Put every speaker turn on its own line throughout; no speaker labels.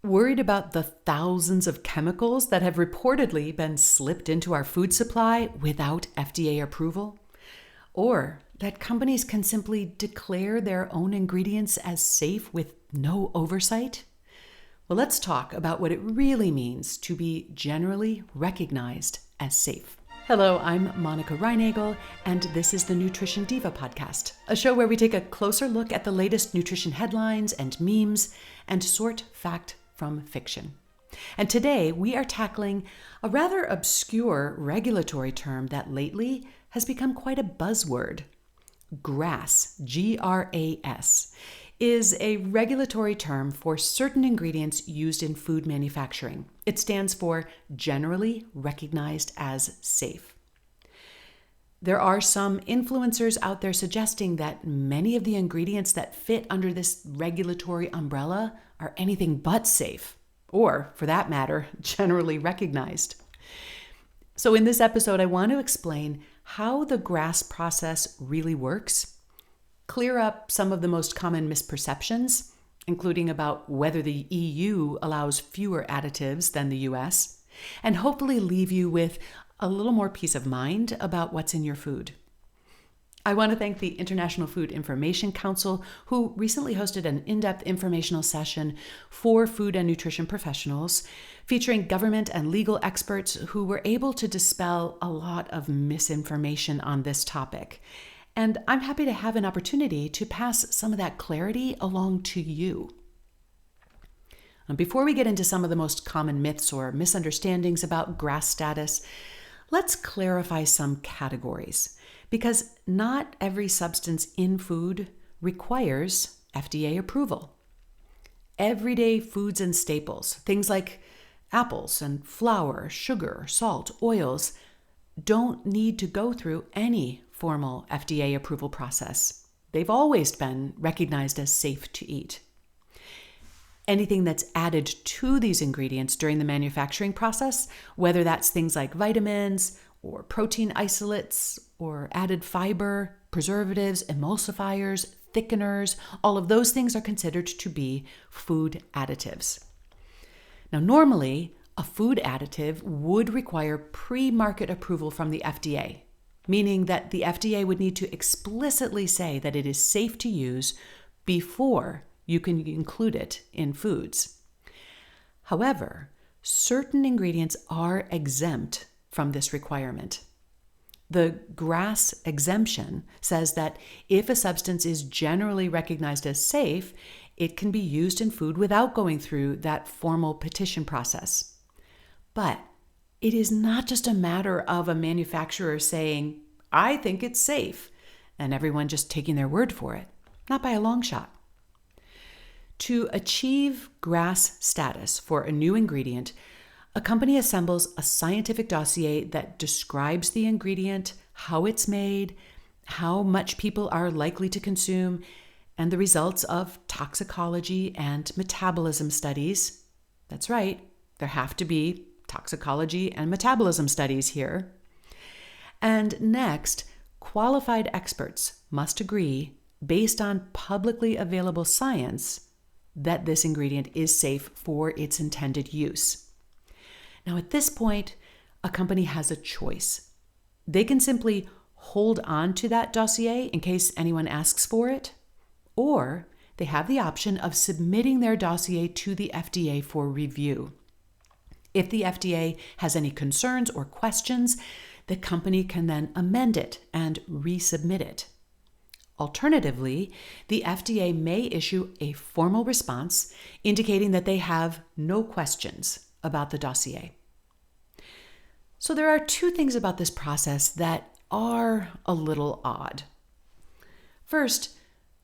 Worried about the thousands of chemicals that have reportedly been slipped into our food supply without FDA approval? Or that companies can simply declare their own ingredients as safe with no oversight? Well, let's talk about what it really means to be generally recognized as safe. Hello, I'm Monica Reinagel, and this is the Nutrition Diva podcast, a show where we take a closer look at the latest nutrition headlines and memes and sort fact from fiction. And today we are tackling a rather obscure regulatory term that lately has become quite a buzzword. GRAS, G-R-A-S, is a regulatory term for certain ingredients used in food manufacturing. It stands for Generally Recognized as Safe. There are some influencers out there suggesting that many of the ingredients that fit under this regulatory umbrella are anything but safe, or for that matter, generally recognized. So in this episode, I want to explain how the GRAS process really works, clear up some of the most common misperceptions, including about whether the EU allows fewer additives than the US, and hopefully leave you with a little more peace of mind about what's in your food. I want to thank the International Food Information Council, who recently hosted an in-depth informational session for food and nutrition professionals, featuring government and legal experts who were able to dispel a lot of misinformation on this topic. And I'm happy to have an opportunity to pass some of that clarity along to you. Before we get into some of the most common myths or misunderstandings about GRAS status, let's clarify some categories, because not every substance in food requires FDA approval. Everyday foods and staples, things like apples and flour, sugar, salt, oils, don't need to go through any formal FDA approval process. They've always been recognized as safe to eat. Anything that's added to these ingredients during the manufacturing process, whether that's things like vitamins or protein isolates or added fiber, preservatives, emulsifiers, thickeners, all of those things are considered to be food additives. Now, normally, a food additive would require pre-market approval from the FDA, meaning that the FDA would need to explicitly say that it is safe to use before you can include it in foods. However, certain ingredients are exempt from this requirement. The GRAS exemption says that if a substance is generally recognized as safe, it can be used in food without going through that formal petition process. But it is not just a matter of a manufacturer saying, "I think it's safe," and everyone just taking their word for it. Not by a long shot. To achieve GRAS status for a new ingredient, a company assembles a scientific dossier that describes the ingredient, how it's made, how much people are likely to consume, and the results of toxicology and metabolism studies. That's right, there have to be toxicology and metabolism studies here. And next, qualified experts must agree, based on publicly available science, that this ingredient is safe for its intended use. Now, at this point, a company has a choice. They can simply hold on to that dossier in case anyone asks for it, or they have the option of submitting their dossier to the FDA for review. If the FDA has any concerns or questions, the company can then amend it and resubmit it. Alternatively, the FDA may issue a formal response indicating that they have no questions about the dossier. So there are two things about this process that are a little odd. First,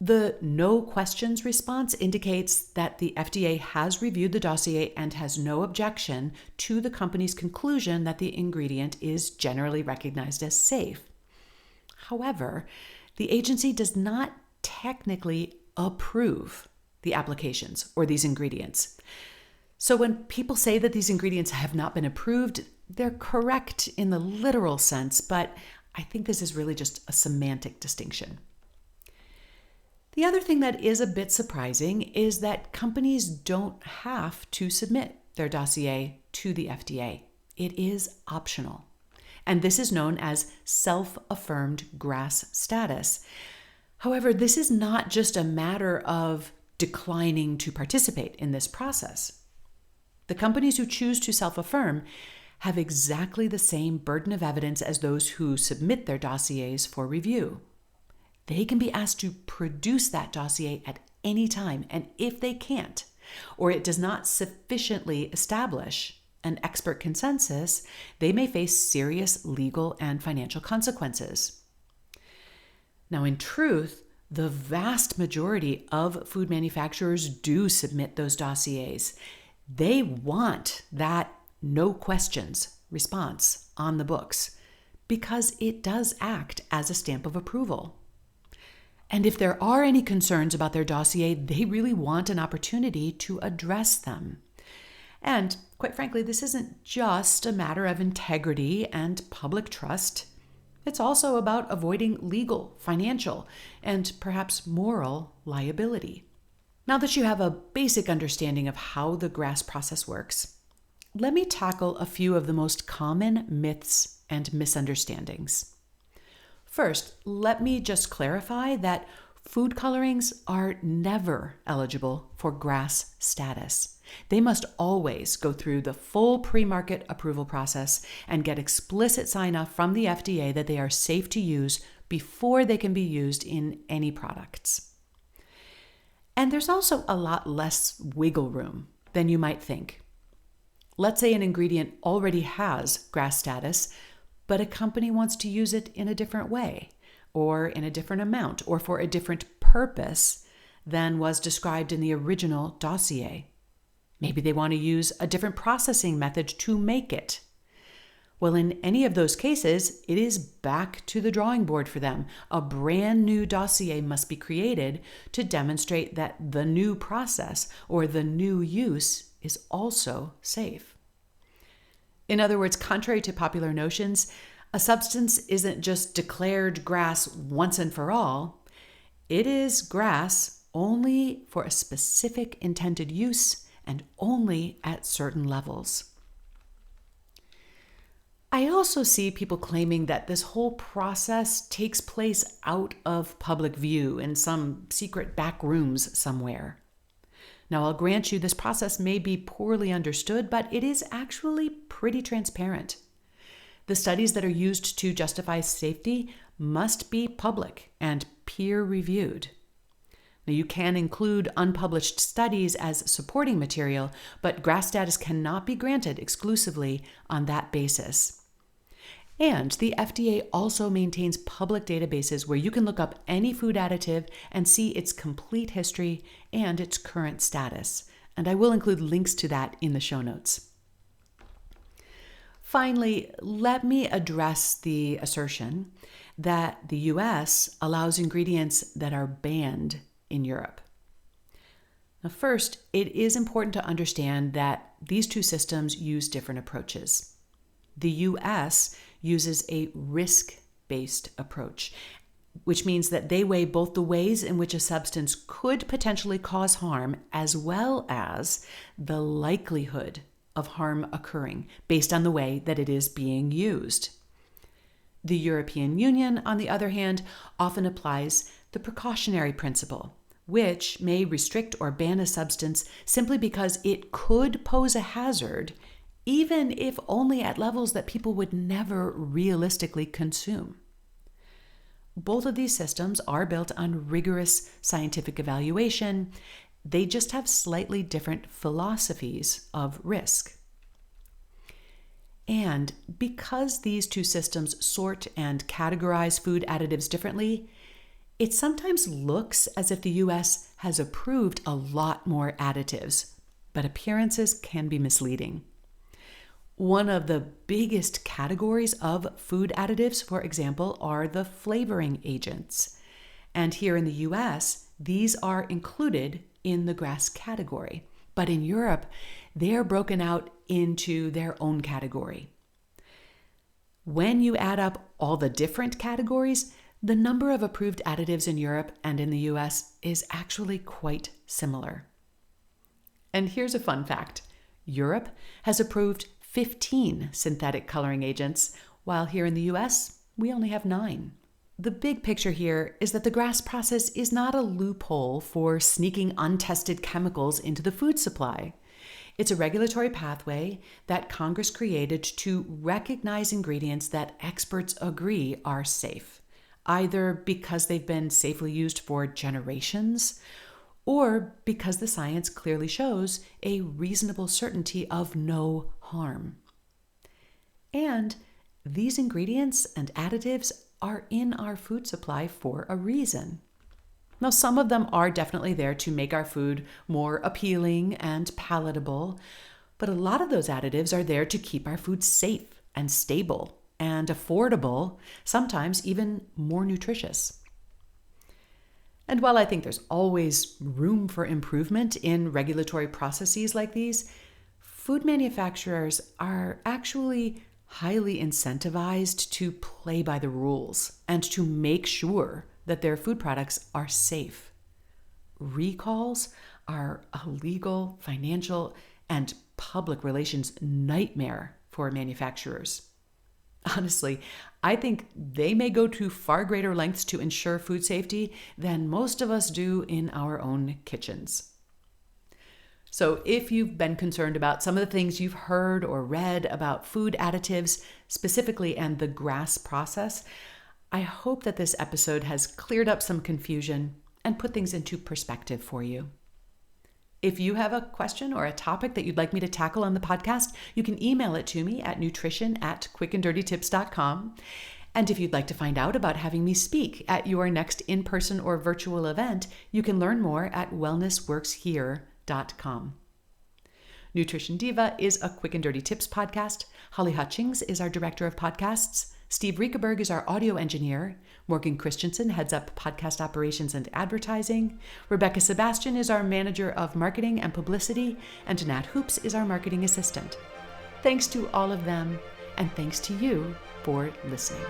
the no questions response indicates that the FDA has reviewed the dossier and has no objection to the company's conclusion that the ingredient is generally recognized as safe. However, the agency does not technically approve the applications or these ingredients. So when people say that these ingredients have not been approved, they're correct in the literal sense, but I think this is really just a semantic distinction. The other thing that is a bit surprising is that companies don't have to submit their dossier to the FDA. It is optional. And this is known as self-affirmed GRAS status. However, this is not just a matter of declining to participate in this process. The companies who choose to self-affirm have exactly the same burden of evidence as those who submit their dossiers for review. They can be asked to produce that dossier at any time, and if they can't, or it does not sufficiently establish an expert consensus, they may face serious legal and financial consequences. Now, in truth, the vast majority of food manufacturers do submit those dossiers. They want that no questions response on the books because it does act as a stamp of approval. And if there are any concerns about their dossier, they really want an opportunity to address them. And quite frankly, this isn't just a matter of integrity and public trust. It's also about avoiding legal, financial, and perhaps moral liability. Now that you have a basic understanding of how the GRAS process works, let me tackle a few of the most common myths and misunderstandings. First, let me just clarify that food colorings are never eligible for GRAS status. They must always go through the full pre-market approval process and get explicit sign-off from the FDA that they are safe to use before they can be used in any products. And there's also a lot less wiggle room than you might think. Let's say an ingredient already has GRAS status, but a company wants to use it in a different way, or in a different amount, or for a different purpose than was described in the original dossier. Maybe they want to use a different processing method to make it. Well, in any of those cases, it is back to the drawing board for them. A brand new dossier must be created to demonstrate that the new process or the new use is also safe. In other words, contrary to popular notions, a substance isn't just declared GRAS once and for all. It is GRAS only for a specific intended use and only at certain levels. I also see people claiming that this whole process takes place out of public view in some secret back rooms somewhere. Now, I'll grant you this process may be poorly understood, but it is actually pretty transparent. The studies that are used to justify safety must be public and peer-reviewed. Now, you can include unpublished studies as supporting material, but GRAS status cannot be granted exclusively on that basis. And the FDA also maintains public databases where you can look up any food additive and see its complete history and its current status. And I will include links to that in the show notes. Finally, let me address the assertion that the US allows ingredients that are banned in Europe. Now, first, it is important to understand that these two systems use different approaches. The US uses a risk-based approach, which means that they weigh both the ways in which a substance could potentially cause harm as well as the likelihood of harm occurring based on the way that it is being used. The European Union, on the other hand, often applies the precautionary principle, which may restrict or ban a substance simply because it could pose a hazard, even if only at levels that people would never realistically consume. Both of these systems are built on rigorous scientific evaluation. They just have slightly different philosophies of risk. And because these two systems sort and categorize food additives differently, it sometimes looks as if the US has approved a lot more additives, but appearances can be misleading. One of the biggest categories of food additives, for example, are the flavoring agents. And here in the US, these are included in the GRAS category. But in Europe, they are broken out into their own category. When you add up all the different categories, The number of approved additives in Europe and in the US is actually quite similar. And here's a fun fact. Europe has approved 15 synthetic coloring agents, while here in the US, we only have 9. The big picture here is that the GRAS process is not a loophole for sneaking untested chemicals into the food supply. It's a regulatory pathway that Congress created to recognize ingredients that experts agree are safe, either because they've been safely used for generations or because the science clearly shows a reasonable certainty of no harm. And these ingredients and additives are in our food supply for a reason. Now, some of them are definitely there to make our food more appealing and palatable, but a lot of those additives are there to keep our food safe and stable and affordable, sometimes even more nutritious. And while I think there's always room for improvement in regulatory processes like these, food manufacturers are actually highly incentivized to play by the rules and to make sure that their food products are safe. Recalls are a legal, financial, and public relations nightmare for manufacturers. Honestly, I think they may go to far greater lengths to ensure food safety than most of us do in our own kitchens. So if you've been concerned about some of the things you've heard or read about food additives specifically and the GRAS process, I hope that this episode has cleared up some confusion and put things into perspective for you. If you have a question or a topic that you'd like me to tackle on the podcast, you can email it to me at nutrition@quickanddirtytips.com. And if you'd like to find out about having me speak at your next in-person or virtual event, you can learn more at wellnessworkshere.com. Nutrition Diva is a Quick and Dirty Tips podcast. Holly Hutchings is our director of podcasts. Steve Riekeberg is our audio engineer. Morgan Christensen heads up podcast operations and advertising. Rebecca Sebastian is our manager of marketing and publicity. And Nat Hoops is our marketing assistant. Thanks to all of them, and thanks to you for listening.